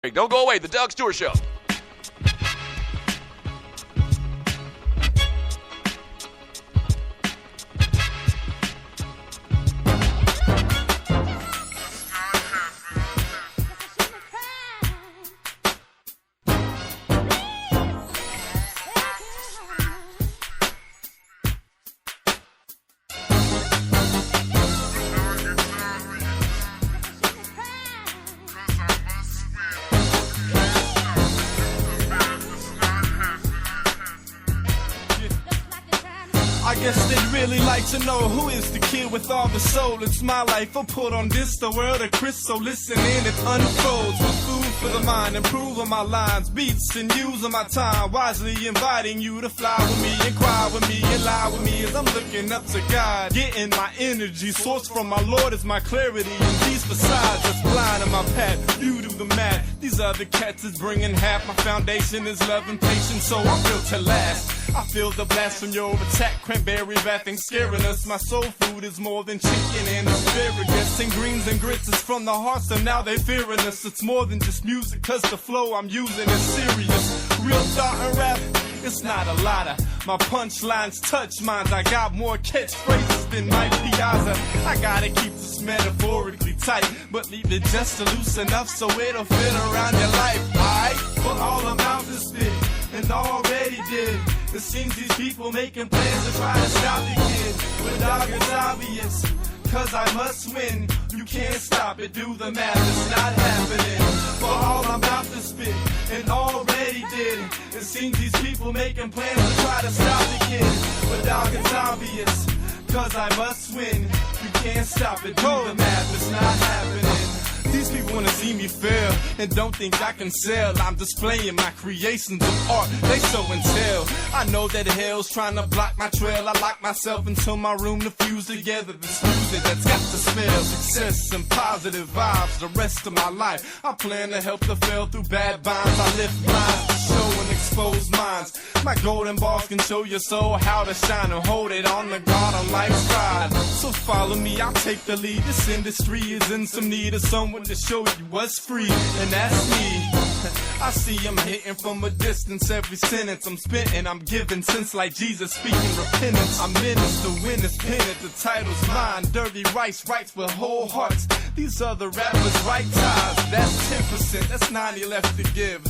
Don't go away. The Doug Stewart Show. I guess they'd really like to know who is the kid with all the soul. It's my life, I'll put on this, the world of Chris, so listen in, it unfolds. With food for the mind, improving my lines, beats and using my time, wisely inviting you to fly with me and cry with me and lie with me as I'm looking up to God. Getting my energy, source from my Lord is my clarity, and these facades that's blind in my path, you do the math. These other cats is bringing half, my foundation is love and patience, so I'm built to last. I feel the blast from your attack, cranberry rapping, scaring us. My soul food is more than chicken and asparagus, and greens and grits is from the heart, so now they fearing us. It's more than just music, cause the flow I'm using is serious. Real thought and rap, it's not a lotta. My punchlines touch minds, I got more catchphrases than Mike Piazza. I gotta keep this metaphorically tight, but leave it just loose enough so it'll fit around your life, alright? For all I'm out to spit, and already did. It seems these people making plans to try to stop the kid. But dog, it's obvious, cause I must win. You can't stop it, do the math, it's not happening. For all I'm about to spit, and already did. It seems these people making plans to try to stop the kid. But dog, it's obvious, cause I must win. You can't stop it, do the math, it's not happening. These people wanna see me fail and don't think I can sell. I'm displaying my creations of art, they show and tell. I know that hell's trying to block my trail. I lock myself into my room to fuse together this music that's got to smell success and positive vibes the rest of my life. I plan to help the fail through bad vibes. I lift blinds to show and expose minds. My golden balls can show your soul how to shine and hold it on the guard on life's ride. So follow me, I'll take the lead. This industry is in some need of someone to show you what's free, and that's me. I see him hitting from a distance. Every sentence I'm spitting, I'm giving sense like Jesus speaking repentance. I'm menace to win this pennant, the title's mine. Dirty rice writes with whole hearts. These other rappers write ties. That's 10%, that's 90 left to give.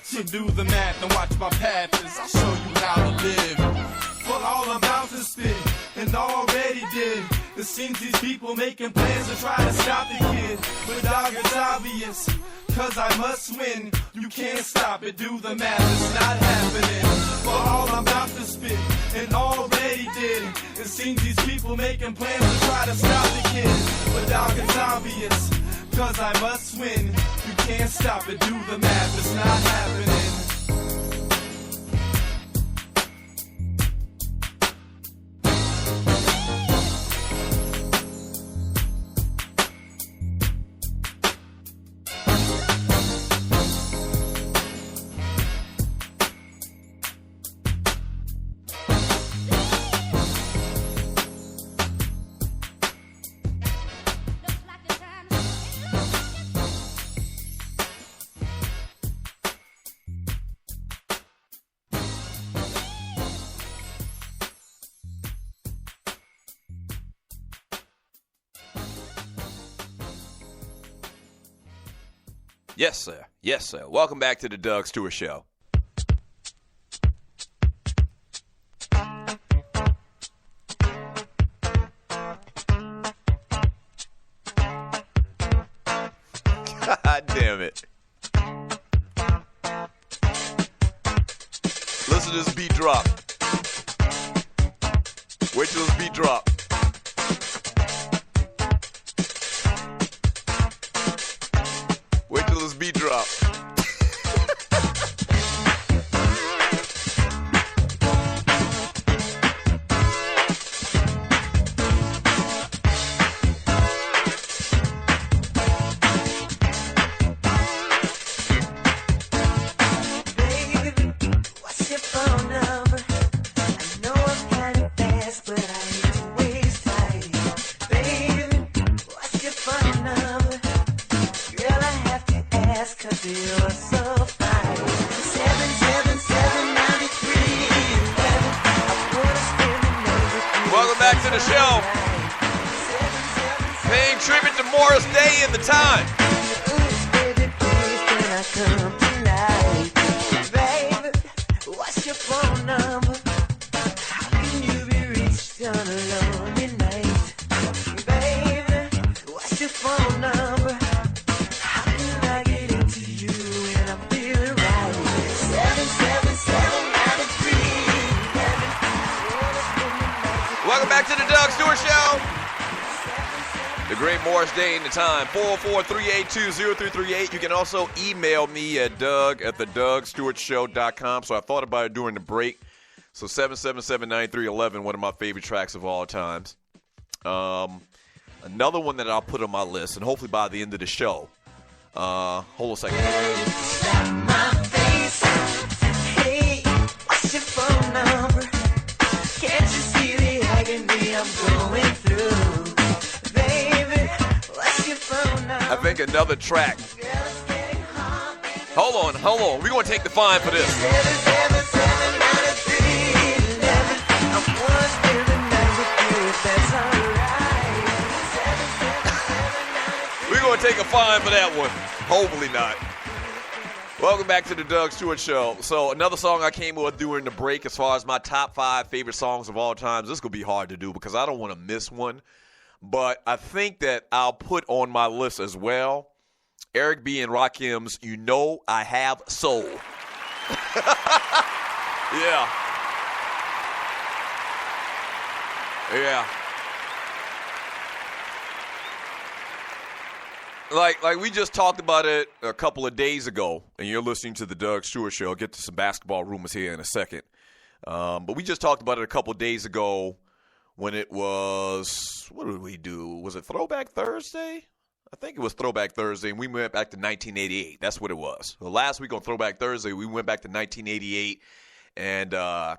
So do the math and watch my path as I show you how to live. For all I'm about to spit, and already did. It seems these people making plans to try to stop the kid. But dog, it's obvious, cause I must win. You can't stop it, do the math, it's not happening. For all I'm about to spit, and already did. It seems these people making plans to try to stop the kid. But dog, it's obvious, cause I must win. You can't stop it, do the math, it's not happening. Yes, sir. Yes, sir. Welcome back to the Doug Stewart Show. God damn it. Listen to this beat drop. Wait till this beat drop. Wait till this beat drop. Cause you're so fine. 777-93-11. Welcome back to the show. Paying tribute to Morris Day and the time. Baby, please, can I come tonight? Baby, what's your phone number? How can you be reached on a lonely night? Baby, what's your phone number? How can I get into you when I'm feeling right? 777-93-11. Welcome back to the Doug Stewart Show. The great Morris Day and the time. 404-382-0338. You can also email me at doug@thedugstewartshow.com. So I thought about it during the break. So 777-9311, one of my favorite tracks of all times. Another one that I'll put on my list, and hopefully by the end of the show. Hold on a second. Slap my face. Hey, what's your phone number? Can't you see the agony I'm going through? Baby, what's your phone number? I think another track. Hold on. We're going to take the fine for this. 777-93-11. I wanna spend the night with you if that's alright. We're going to take a fine for that one. Hopefully not. Welcome back to the Doug Stewart Show. So another song I came with during the break as far as my top 5 favorite songs of all time. This is going to be hard to do because I don't want to miss one. But I think that I'll put on my list as well Eric B. and Rakim's You Know I Have Soul. Yeah. Like we just talked about it a couple of days ago, and you're listening to the Doug Stewart Show. I'll get to some basketball rumors here in a second. But we just talked about it a couple of days ago when it was, what did we do? Was it Throwback Thursday? I think it was Throwback Thursday, and we went back to 1988. That's what it was. The last week on Throwback Thursday, we went back to 1988. And,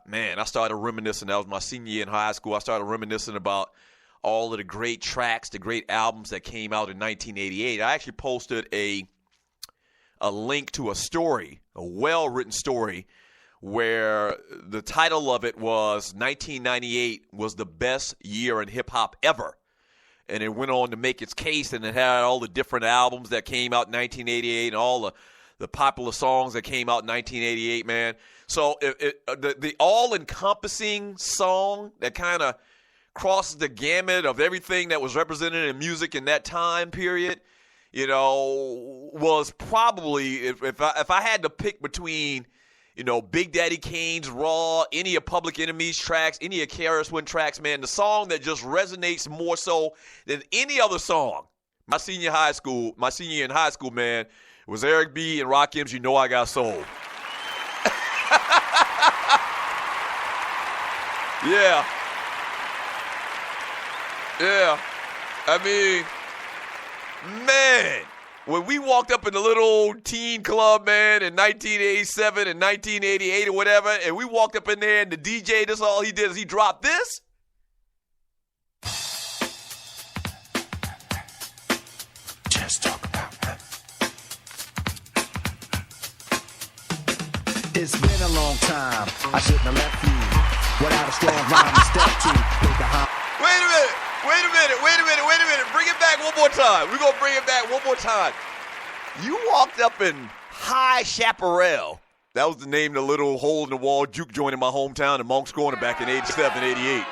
man, I started reminiscing. That was my senior year in high school. I started reminiscing about all of the great tracks, the great albums that came out in 1988. I actually posted a link to a story, a well-written story, where the title of it was 1998 was the best year in hip-hop ever. And it went on to make its case, and it had all the different albums that came out in 1988 and all the popular songs that came out in 1988, man. So the all-encompassing song that kind of crosses the gamut of everything that was represented in music in that time period, you know, was probably, if I had to pick between, you know, Big Daddy Kane's Raw, any of Public Enemy's tracks, any of KRS-One tracks, man, the song that just resonates more so than any other song, my senior year in high school, man, was Eric B. and Rakim's You Know I Got Soul. Yeah. I mean, man, when we walked up in the little old teen club, man, in 1987 and 1988 or whatever, and we walked up in there and the DJ, this all he did is he dropped this. Just talk about that. It's been a long time. I shouldn't have left you without a strong rhyme to step to. Wait a minute. Bring it back one more time. We're going to bring it back one more time. You walked up in High Chaparral. That was the name of the little hole-in-the-wall juke joint in my hometown in Monk's Corner back in 87, 88.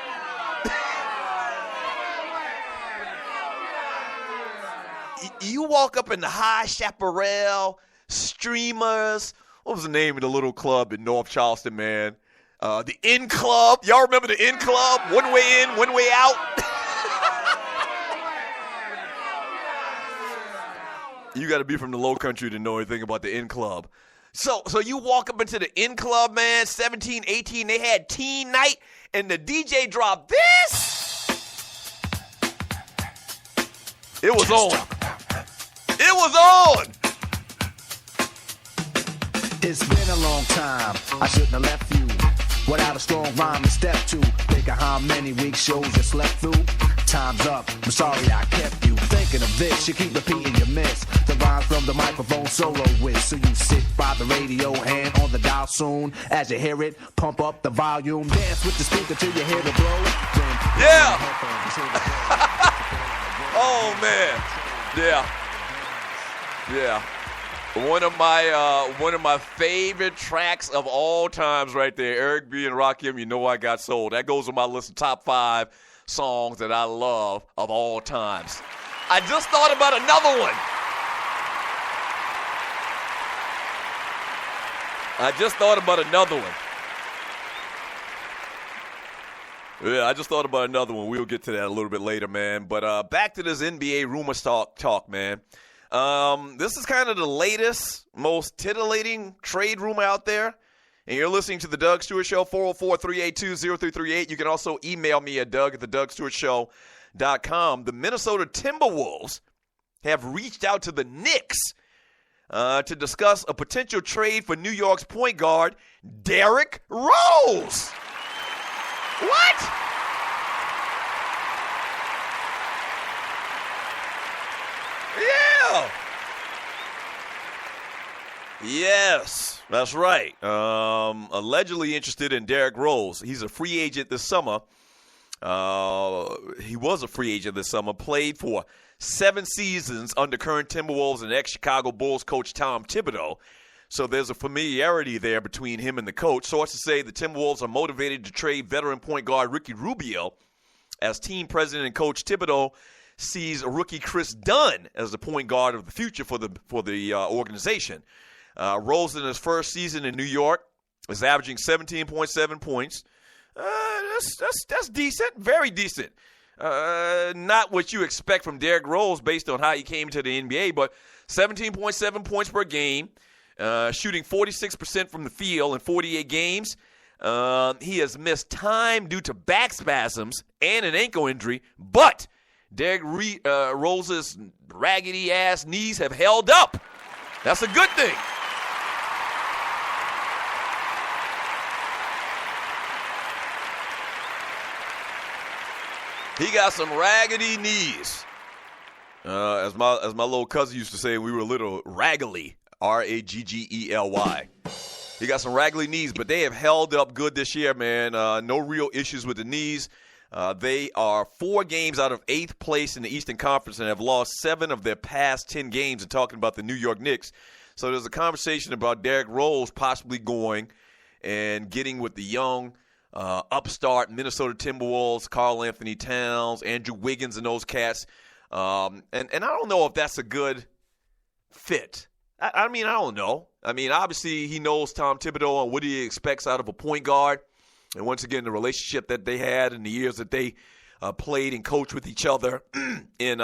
You walk up in the High Chaparral, Streamers. What was the name of the little club in North Charleston, man? The Inn Club. Y'all remember the Inn Club? One way in, one way out. You got to be from the low country to know anything about the Inn Club. So you walk up into the Inn Club, man, 17, 18, they had teen night, and the DJ dropped this. It was on. It was on. It's been a long time. I shouldn't have left you without a strong rhyme to step to. Think of how many weeks shows you slept through. Time's up, I'm sorry I kept you thinking of this. You keep repeating your miss. The rhymes from the microphone solo with. So you sit by the radio, hand on the dial soon. As you hear it, pump up the volume. Dance with the speaker till you hear the blow. Yeah. Oh, man. Yeah. One of my favorite tracks of all times right there. Eric B. and Rakim, You Know I Got Soul. That goes on my list of top 5 songs that I love of all times. I just thought about another one. Yeah, I just thought about another one. We'll get to that a little bit later, man. But back to this NBA rumors talk, man. This is kind of the latest, most titillating trade rumor out there. And you're listening to The Doug Stewart Show, 404-382-0338. You can also email me at doug@thedougstewartshow.com. The Minnesota Timberwolves have reached out to the Knicks to discuss a potential trade for New York's point guard, Derrick Rose. What? Yeah. Yes, that's right. Allegedly interested in Derrick Rose. He's a free agent this summer. He was a free agent this summer, played for 7 seasons under current Timberwolves and ex-Chicago Bulls coach Tom Thibodeau. So there's a familiarity there between him and the coach. Sources say the Timberwolves are motivated to trade veteran point guard Ricky Rubio, as team president and coach Thibodeau sees rookie Chris Dunn as the point guard of the future for the organization. Rose in his first season in New York is averaging 17.7 points. That's decent, very decent. Not what you expect from Derrick Rose based on how he came to the NBA, but 17.7 points per game, shooting 46% from the field in 48 games. He has missed time due to back spasms and an ankle injury, but Derrick Rose's raggedy-ass knees have held up. That's a good thing. He got some raggedy knees. As my little cousin used to say when we were little, raggedy, R-A-G-G-E-L-Y. He got some raggedy knees, but they have held up good this year, man. No real issues with the knees. They are 4 games out of 8th place in the Eastern Conference and have lost 7 of their past 10 games. And talking about the New York Knicks. So there's a conversation about Derrick Rose possibly going and getting with the young upstart Minnesota Timberwolves, Karl Anthony Towns, Andrew Wiggins, and those cats. And I don't know if that's a good fit. I mean, I don't know. I mean, obviously he knows Tom Thibodeau and what he expects out of a point guard. And once again, the relationship that they had in the years that they played and coached with each other in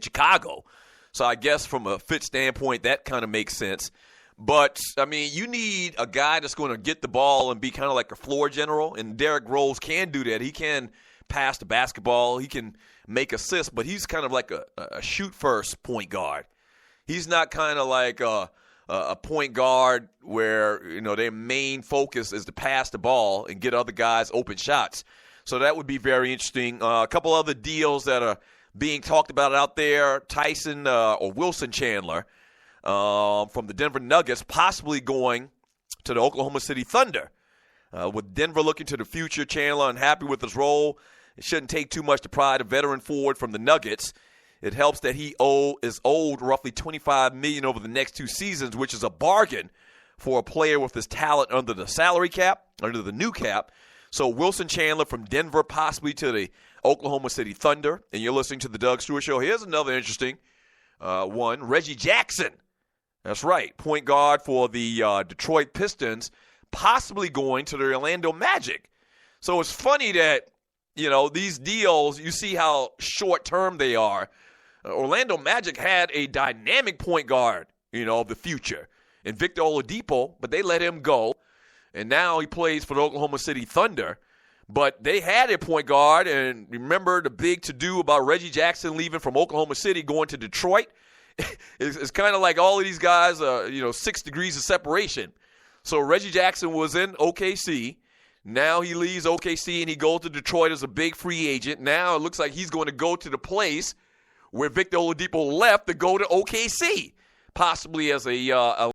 Chicago. So I guess from a fit standpoint, that kind of makes sense. But, I mean, you need a guy that's going to get the ball and be kind of like a floor general, and Derrick Rose can do that. He can pass the basketball. He can make assists, but he's kind of like a shoot-first point guard. He's not kind of like a point guard where, you know, their main focus is to pass the ball and get other guys open shots. So that would be very interesting. A couple other deals that are being talked about out there, Tyson or Wilson Chandler, from the Denver Nuggets, possibly going to the Oklahoma City Thunder. With Denver looking to the future, Chandler unhappy with his role. It shouldn't take too much to pry a veteran forward from the Nuggets. It helps that he is owed roughly $25 million over the next 2 seasons, which is a bargain for a player with his talent under the salary cap, under the new cap. So Wilson Chandler from Denver, possibly to the Oklahoma City Thunder. And you're listening to the Doug Stewart Show. Here's another interesting one. Reggie Jackson. That's right. Point guard for the Detroit Pistons, possibly going to the Orlando Magic. So it's funny that, you know, these deals, you see how short-term they are. Orlando Magic had a dynamic point guard, you know, of the future, in Victor Oladipo, but they let him go. And now he plays for the Oklahoma City Thunder. But they had a point guard, and remember the big to-do about Reggie Jackson leaving from Oklahoma City going to Detroit? It's kind of like all of these guys, 6 degrees of separation. So Reggie Jackson was in OKC. Now he leaves OKC and he goes to Detroit as a big free agent. Now it looks like he's going to go to the place where Victor Oladipo left to go to OKC, possibly as a